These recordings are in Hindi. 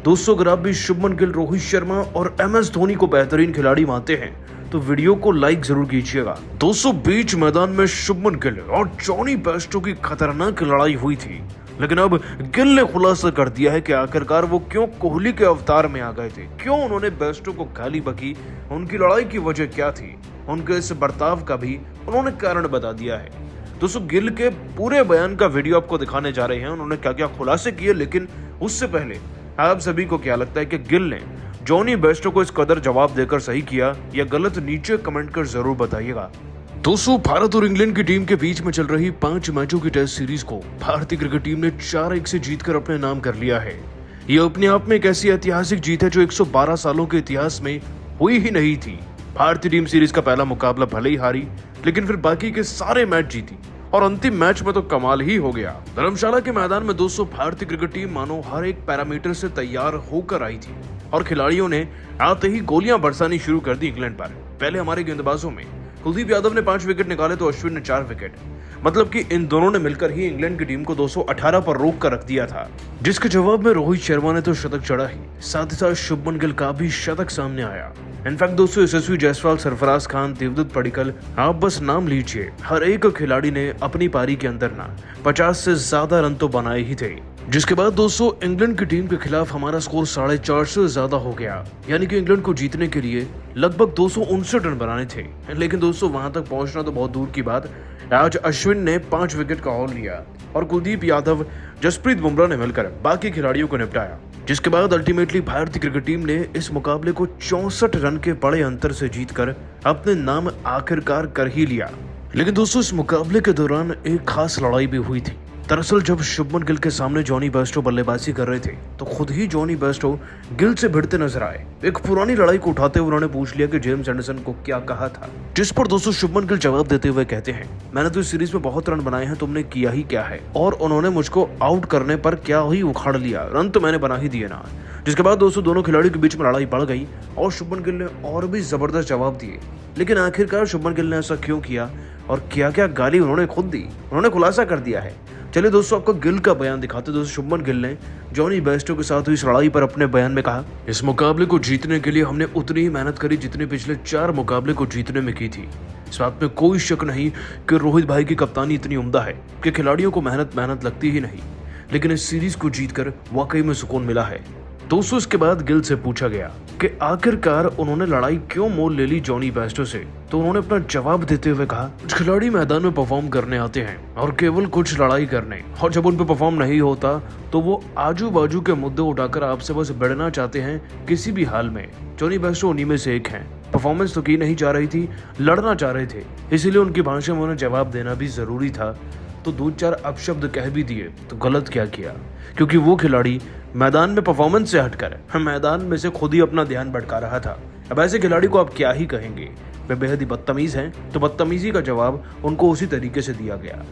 दोस्तों अगर आप भी शुभमन गिल, रोहित शर्मा और MS धोनी को बेहतरीन खिलाड़ी मानते हैं तो वीडियो को लाइक जरूर कीजिएगा। दोस्तों बीच मैदान में शुभमन गिल और जॉनी बेस्टो की खतरनाक लड़ाई हुई थी, लेकिन अब गिल ने खुलासा कर दिया है कि आखिरकार वो क्यों कोहली के अवतार में आ गए थे, क्यों उन्होंने बेस्टो को गाली बकी, उनकी लड़ाई की वजह क्या थी, उनके इस बर्ताव का भी उन्होंने कारण बता दिया है। दोस्तों गिल के पूरे बयान का वीडियो आपको दिखाने जा रहे हैं, उन्होंने क्या क्या खुलासे किए, लेकिन उससे पहले आप सभी को क्या लगता है कि गिल ने जॉनी बेस्टो को इस कदर जवाब देकर सही किया या गलत, नीचे कमेंट कर जरूर बताइएगा। दोस्तों भारत और इंग्लैंड की टीम के बीच में चल रही 5 मैचों की टेस्ट सीरीज को भारतीय क्रिकेट टीम ने 4-1 से जीतकर अपने नाम कर लिया है। यह अपने आप में एक ऐसी ऐतिहासिक जीत है जो 112 सालों के इतिहास में हुई ही नहीं थी। भारतीय टीम सीरीज का पहला मुकाबला भले ही हारी, लेकिन फिर बाकी के सारे मैच जीती और अंतिम मैच में तो कमाल ही हो गया। धर्मशाला के मैदान में दोस्तों भारतीय क्रिकेट टीम मानो हर एक पैरामीटर से तैयार होकर आई थी और खिलाड़ियों ने आते ही गोलियां बरसानी शुरू कर दी इंग्लैंड पर। पहले हमारे गेंदबाजों में कुलदीप यादव ने 5 विकेट निकाले तो अश्विन ने 4 विकेट, मतलब कि इन दोनों ने मिलकर ही इंग्लैंड की टीम को 218 पर रोक कर रख दिया था, जिसके जवाब में रोहित शर्मा ने तो शतक चढ़ा ही, साथ ही साथ शुभमन गिल का भी शतक सामने आया। इनफैक्ट दोस्तों यशस्वी जायसवाल, सरफराज खान, देवदत्त पडिक्कल, आप बस नाम लीजिए, हर एक खिलाड़ी ने अपनी पारी के अंदर ना 50 से ज्यादा रन तो बनाए ही थे। जिसके बाद दोस्तों इंग्लैंड की टीम के खिलाफ हमारा स्कोर 450 से ज्यादा हो गया, यानी कि इंग्लैंड को जीतने के लिए लगभग 259 रन बनाने थे। लेकिन दोस्तों वहां तक पहुंचना तो बहुत दूर की बात। आज अश्विन ने 5 विकेट का हॉल लिया और कुलदीप यादव, जसप्रीत बुमराह ने मिलकर बाकी खिलाड़ियों को निपटाया, जिसके बाद अल्टीमेटली भारतीय क्रिकेट टीम ने इस मुकाबले को 64 रन के बड़े अंतर से जीतकर अपने नाम आखिरकार कर ही लिया। लेकिन दोस्तों इस मुकाबले के दौरान एक खास लड़ाई भी हुई थी। दरअसल जब शुभमन गिल के सामने जॉनी बेस्टो बल्लेबाजी कर रहे थे तो खुद ही जॉनी बेस्टो गिल से भिड़ते नजर आए। एक पुरानी लड़ाई को उठाते हुए उन्होंने पूछ लिया कि जेम्स एंडरसन को क्या कहा था, जिस पर दोस्तों शुभमन गिल जवाब देते हुए कहते हैं, मैंने तो इस सीरीज में बहुत रन बनाए हैं, तुमने किया ही क्या है, और उन्होंने मुझको आउट करने पर क्या ही उखाड़ लिया, रन तो मैंने बना ही दिए ना। जिसके बाद दोस्तों दोनों खिलाड़ियों के बीच में लड़ाई बढ़ गई और शुभमन गिल ने और भी जबरदस्त जवाब दिए। लेकिन आखिरकार शुभमन गिल ने ऐसा क्यों किया और क्या क्या गाली उन्होंने खुद दी, उन्होंने खुलासा कर दिया है। चलिए दोस्तों आपको गिल का बयान दिखाते। दोस्तों शुभमन गिल ने जॉनी बेस्टो के साथ हुई इस लड़ाई पर अपने बयान में कहा, इस मुकाबले को जीतने के लिए हमने उतनी ही मेहनत करी जितनी पिछले 4 मुकाबले को जीतने में की थी। इस बात में कोई शक नहीं कि रोहित भाई की कप्तानी इतनी उम्दा है कि खिलाड़ियों को मेहनत लगती ही नहीं, लेकिन इस सीरीज को जीतकर वाकई में सुकून मिला है। दोस्तों इसके बाद गिल से पूछा गया कि आखिरकार उन्होंने लड़ाई क्यों मोल ले ली जॉनी बेस्टो से, तो उन्होंने अपना जवाब देते हुए कहा, कुछ खिलाड़ी मैदान में परफॉर्म करने आते हैं और केवल कुछ लड़ाई करने, और जब उन पे परफॉर्म नहीं होता तो वो आजू बाजू के मुद्दे उठाकर आपसे बस भिड़ना चाहते हैं किसी भी हाल में। जॉनी बेस्टो उन्हीं में से एक हैं। परफॉर्मेंस तो की नहीं जा रही थी, लड़ना चाह रहे थे, इसीलिए उनकी भाषा में उन्हें जवाब देना भी जरूरी था, तो 2-4 अपशब्द कह भी दिए तो गलत क्या किया, क्योंकि वो खिलाड़ी मैदान में परफॉर्मेंस से हटकर मैदान में से खुद ही अपना ध्यान भटका रहा था। अब ऐसे खिलाड़ी को आप क्या ही कहेंगे, वे बेहद ही बदतमीज हैं, तो बदतमीजी का जवाब उनको उसी तरीके से दिया गया।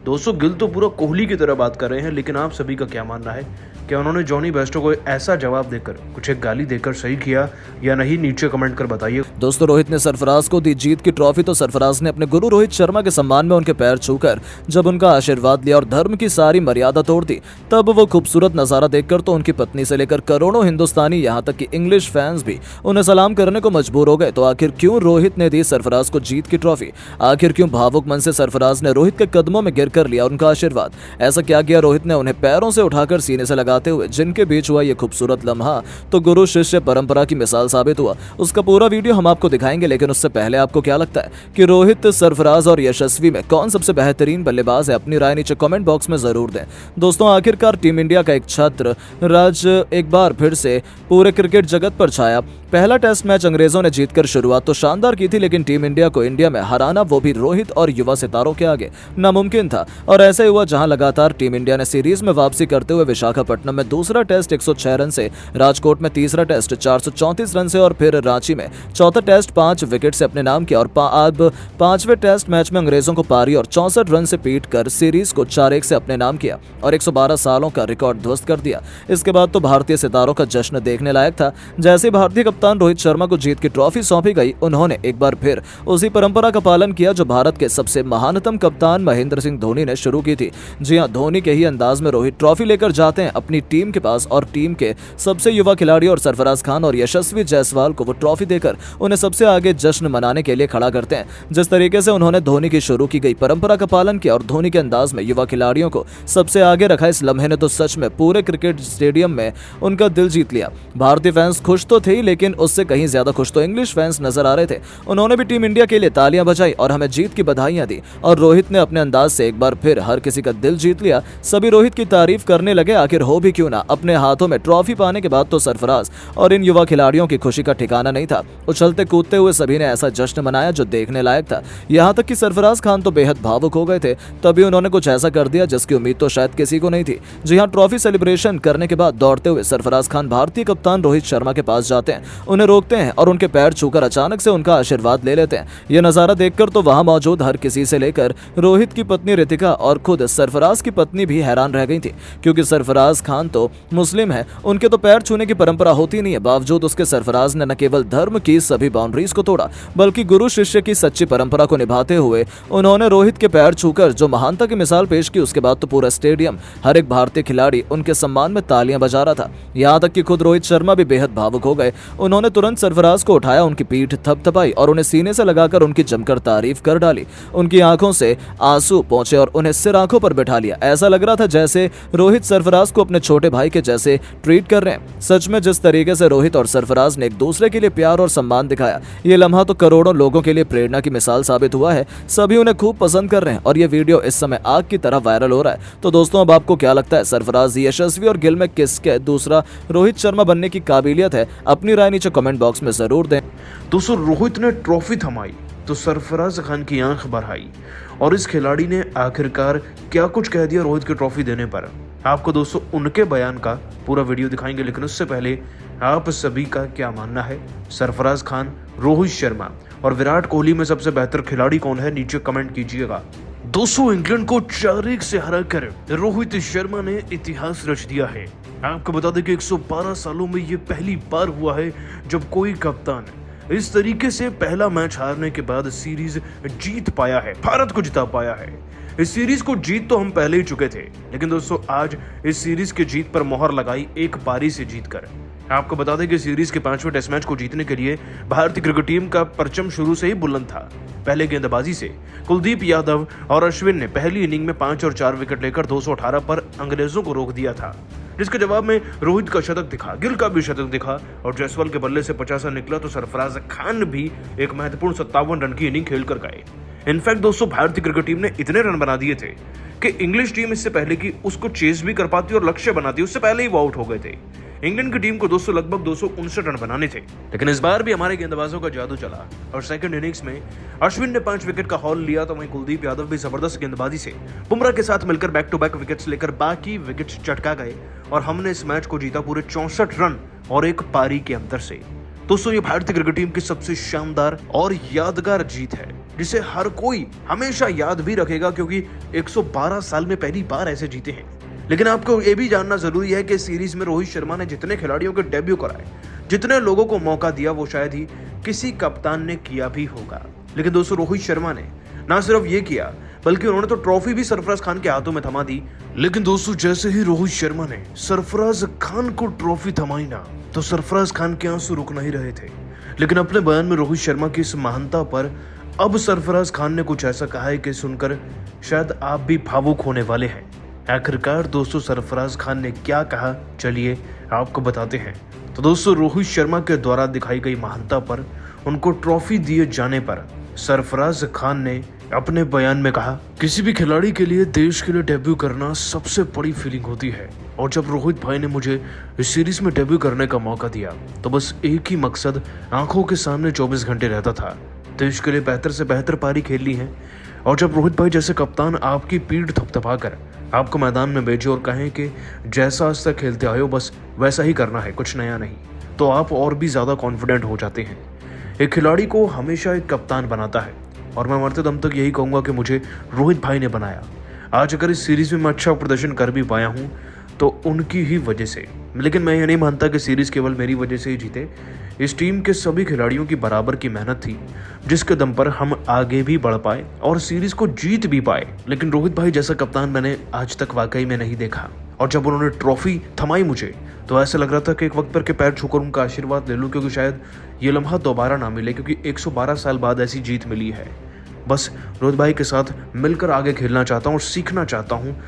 दोस्तों गिल तो पूरा कोहली की तरह बात कर रहे हैं, लेकिन आप सभी का क्या मानना है, क्या उन्होंने जॉनी बेस्टो को ऐसा जवाब देकर, कुछ एक गाली देकर सही किया या नहीं, नीचे कमेंट कर बताइए। दोस्तों रोहित ने सरफराज को दी जीत की ट्रॉफी, तो सरफराज ने अपने गुरु रोहित शर्मा के सम्मान में उनके पैर छूकर जब उनका आशीर्वाद लिया और धर्म की सारी मर्यादा तोड़ दी, तब वो खूबसूरत नजारा देखकर तो उनकी पत्नी से लेकर करोड़ों हिंदुस्तानी, यहाँ तक कि इंग्लिश फैंस भी उन्हें सलाम करने को मजबूर हो गए। तो आखिर क्यों रोहित ने दी सरफराज को जीत की ट्रॉफी, आखिर क्यों भावुक मन से सरफराज ने रोहित के कदमों में गिर कर लिया उनका आशीर्वाद, ऐसा क्या किया रोहित ने उन्हें पैरों से उठाकर सीने से लगाते हुए, जिनके बीच हुआ ये खूबसूरत लम्हा तो गुरु शिष्य परंपरा की मिसाल साबित हुआ। उसका पूरा वीडियो हम आपको दिखाएंगे, लेकिन उससे पहले आपको क्या लगता है कि रोहित, सरफराज और यशस्वी में कौन सबसे बेहतरीन बल्लेबाज है, अपनी राय नीचे कमेंट बॉक्स में जरूर दें। दोस्तों आखिरकार टीम इंडिया का एक छात्र राज एक बार फिर से पूरे क्रिकेट जगत पर छाया। पहला टेस्ट मैच अंग्रेजों ने जीतकर शुरुआत तो शानदार की थी, लेकिन टीम इंडिया को इंडिया में हराना, वो भी रोहित और युवा सितारों के आगे, नामुमकिन था। और ऐसे हुआ जहां लगातार टीम इंडिया ने सीरीज में वापसी करते हुए विशाखापट्टनम में दूसरा टेस्ट 106 रन से, राजकोट में तीसरा टेस्ट 434 रन से और फिर रांची में चौथा टेस्ट 5 विकेट से अपने नाम किया और अब 5वें टेस्ट मैच में अंग्रेजों को पारी और 64 रन से पीट कर सीरीज को 4-1 से अपने नाम किया और 112 सालों का रिकॉर्ड ध्वस्त कर दिया। इसके बाद तो भारतीय सितारों का जश्न देखने लायक था। जैसे भारतीय कप्तान कप्तान रोहित शर्मा को जीत की ट्रॉफी सौंपी गई, उन्होंने एक बार फिर उसी परंपरा का पालन किया जो भारत के सबसे महानतम कप्तान महेंद्र सिंह धोनी ने शुरू की थी। जी हां, धोनी के ही अंदाज में रोहित ट्रॉफी लेकर जाते हैं अपनी टीम के पास और टीम के सबसे युवा खिलाड़ी और सरफराज खान और यशस्वी जायसवाल को वो ट्रॉफी देकर उन्हें सबसे आगे जश्न मनाने के लिए खड़ा करते हैं। जिस तरीके से उन्होंने धोनी की शुरू की गई परंपरा का पालन किया और धोनी के अंदाज में युवा खिलाड़ियों को सबसे आगे रखा, इस लम्हे ने तो सच में पूरे क्रिकेट स्टेडियम में उनका दिल जीत लिया। भारतीय फैंस खुश तो थे लेकिन उससे कहीं ज्यादा खुश तो इंग्लिश फैंस नजर आ रहे थे। उन्होंने भी टीम इंडिया के लिए तालियां बजाई और हमें जीत की बधाइयां दी और रोहित ने अपने अंदाज से एक बार फिर हर किसी का दिल जीत लिया। सभी रोहित की तारीफ करने लगे, आखिर हो भी क्यों ना। अपने हाथों में ट्रॉफी पाने के बाद तो सरफराज और इन युवा खिलाड़ियों की खुशी का ठिकाना नहीं था। उछलते कूदते हुए सभी ने ऐसा जश्न मनाया जो देखने लायक था। यहाँ तक कि सरफराज खान तो बेहद भावुक हो गए थे। तभी उन्होंने कुछ ऐसा कर दिया जिसकी उम्मीद तो शायद किसी को नहीं थी। जी हाँ, ट्रॉफी सेलिब्रेशन करने के बाद दौड़ते हुए सरफराज खान भारतीय कप्तान रोहित शर्मा के पास जाते हैं, उन्हें रोकते हैं और उनके पैर छूकर अचानक से उनका आशीर्वाद ले लेते हैं। यह नजारा देखकर तो वहां मौजूद हर किसी से लेकर रोहित की पत्नी रितिका और खुद सरफराज की पत्नी भी हैरान रह गई थी, क्योंकि सरफराज खान तो मुस्लिम है, उनके तो पैर छूने की परंपरा होती नहीं है। बावजूद उसके सरफराज ने न केवल धर्म की सभी बाउंड्रीज को तोड़ा बल्कि गुरु शिष्य की सच्ची परंपरा को निभाते हुए उन्होंने रोहित के पैर छूकर जो महानता की मिसाल पेश की। उसके बाद तो पूरा स्टेडियम, हर एक भारतीय खिलाड़ी उनके सम्मान में तालियां बजा रहा था। यहाँ तक कि खुद रोहित शर्मा भी बेहद भावुक हो गए। उन्होंने तुरंत सरफराज को उठाया, उनकी पीठ थपथपाई और उन्हें सीने से लगाकर उनकी जमकर तारीफ कर डाली। उनकी आंखों से आंसू पहुंचे और उन्हें सिर आंखों पर बैठा लिया। ऐसा लग रहा था जैसे रोहित सरफराज को अपने छोटे भाई के जैसे ट्रीट कर रहे हैं। सच में जिस तरीके से रोहित और सरफराज ने एक दूसरे के लिए प्यार और सम्मान दिखाया, ये लम्हा तो करोड़ों लोगों के लिए प्रेरणा की मिसाल साबित हुआ है। सभी उन्हें खूब पसंद कर रहे हैं और ये वीडियो इस समय आग की तरह वायरल हो रहा है। तो दोस्तों, अब आपको क्या लगता है, सरफराज, यशस्वी और गिल में किसके दूसरा रोहित शर्मा बनने की काबिलियत है? अपनी राय नीचे कमेंट बॉक्स में जरूर दें। दोस्तों, रोहित ने ट्रॉफी थमाई तो सरफराज खान की आंख भर आई और इस खिलाड़ी ने आखिरकार क्या कुछ कह दिया रोहित की ट्रॉफी देने पर। आपको दोस्तों उनके बयान का पूरा वीडियो दिखाएंगे, लेकिन उससे पहले आप सभी का क्या मानना है? सरफराज खान, रोहित शर्मा और विराट कोहली में सबसे बेहतर खिलाड़ी कौन है? नीचे कमेंट कीजिएगा। दोस्तों, इंग्लैंड को 4-1 से हराकर रोहित शर्मा ने इतिहास रच दिया है। आपको बता दें कि 112 सालों में ये पहली बार हुआ है जब कोई कप्तान इस तरीके से पहला मैच हारने के बाद सीरीज जीत पाया है, भारत को जिता पाया है। इस सीरीज को जीत तो हम पहले ही चुके थे, लेकिन दोस्तों आज इस सीरीज की जीत पर मोहर लगाई एक पारी से जीतकर। आपको बता दें कि सीरीज के 5वें टेस्ट मैच को जीतने के लिए भारतीय क्रिकेट टीम का परचम शुरू से ही बुलंद था। पहले गेंदबाजी से कुलदीप यादव और अश्विन ने पहली इनिंग में 5 और 4 विकेट लेकर 218 पर अंग्रेजों को रोक दिया था, जिसके जवाब में रोहित का शतक दिखा, गिल का भी शतक दिखा और जायसवाल के बल्ले से 50 रन निकला तो सरफराज खान भी एक महत्वपूर्ण 57 रन की इनिंग खेल कर गए। इनफैक्ट दोस्तों, भारतीय क्रिकेट टीम ने इतने रन बना दिए थे कि इंग्लिश टीम इससे पहले कि उसको चेस भी कर पाती और लक्ष्य बनाती, उससे पहले ही वो आउट हो गए थे। इंग्लैंड की टीम को दोस्तों लगभग 259 रन बनाने थे, लेकिन इस बार भी हमारे गेंदबाजों का जादू चला और सेकंड इनिंग्स में अश्विन ने 5 विकेट का हॉल लिया तो वहीं कुलदीप यादव भी जबरदस्त गेंदबाजी से बुमराह के साथ मिलकर बैक टू बैक विकेट्स लेकर बाकी विकेट्स चटका गए और हमने इस मैच को जीता पूरे 64 रन और एक पारी के अंतर से। दोस्तों, ये भारतीय क्रिकेट टीम की सबसे शानदार और यादगार जीत है, जिसे हर कोई हमेशा याद भी रखेगा, क्योंकि 112 साल में पहली बार ऐसे जीते हैं। लेकिन आपको ये भी जानना जरूरी है कि सीरीज में रोहित शर्मा ने जितने खिलाड़ियों के डेब्यू कराए, जितने लोगों को मौका दिया, वो शायद ही किसी कप्तान ने किया भी होगा। लेकिन दोस्तों, रोहित शर्मा ने ना सिर्फ ये किया बल्कि उन्होंने तो ट्रॉफी भी सरफराज खान के हाथों में थमा दी। लेकिन दोस्तों, जैसे ही रोहित शर्मा ने सरफराज खान को ट्रॉफी थमाई ना, तो सरफराज खान के आंसू रुक नहीं रहे थे। लेकिन अपने बयान में रोहित शर्मा की इस महानता पर अब सरफराज खान ने कुछ ऐसा कहा है कि सुनकर शायद आप भी भावुक होने वाले हैं। आखिरकार दोस्तों, सरफराज खान ने क्या कहा, चलिए आपको बताते हैं। तो दोस्तों, रोहित शर्मा के द्वारा दिखाई गई महानता पर, उनको ट्रॉफी दिए जाने पर सरफराज खान ने अपने बयान में कहा, किसी भी खिलाड़ी के लिए देश के लिए डेब्यू करना सबसे बड़ी फीलिंग होती है और जब रोहित भाई ने मुझे इस सीरीज में डेब्यू करने का मौका दिया तो बस एक ही मकसद आंखों के सामने 24 घंटे रहता था, देश के लिए बेहतर से बेहतर पारी खेलनी है। और जब रोहित भाई जैसे कप्तान आपकी पीठ थपथपाकर आपको मैदान में भेजे और कहें कि जैसा आज तक खेलते आए हो बस वैसा ही करना है, कुछ नया नहीं, तो आप और भी ज़्यादा कॉन्फिडेंट हो जाते हैं। एक खिलाड़ी को हमेशा एक कप्तान बनाता है और मैं मरते दम तक यही कहूँगा कि मुझे रोहित भाई ने बनाया। आज अगर इस सीरीज़ में मैं अच्छा प्रदर्शन कर भी पाया हूँ तो उनकी ही वजह से। लेकिन मैं ये नहीं मानता कि सीरीज़ केवल मेरी वजह से ही जीते। इस टीम के सभी खिलाड़ियों की बराबर की मेहनत थी, जिसके दम पर हम आगे भी बढ़ पाए और सीरीज को जीत भी पाए। लेकिन रोहित भाई जैसा कप्तान मैंने आज तक वाकई में नहीं देखा, और जब उन्होंने ट्रॉफी थमाई मुझे, तो ऐसा लग रहा था कि एक वक्त पर के पैर छूकर उनका आशीर्वाद ले लूं, क्योंकि शायद ये लम्हा दोबारा ना मिले, क्योंकि 112 साल बाद ऐसी जीत मिली है। बस रोहित भाई के साथ मिलकर आगे खेलना चाहता हूँ और सीखना चाहता हूँ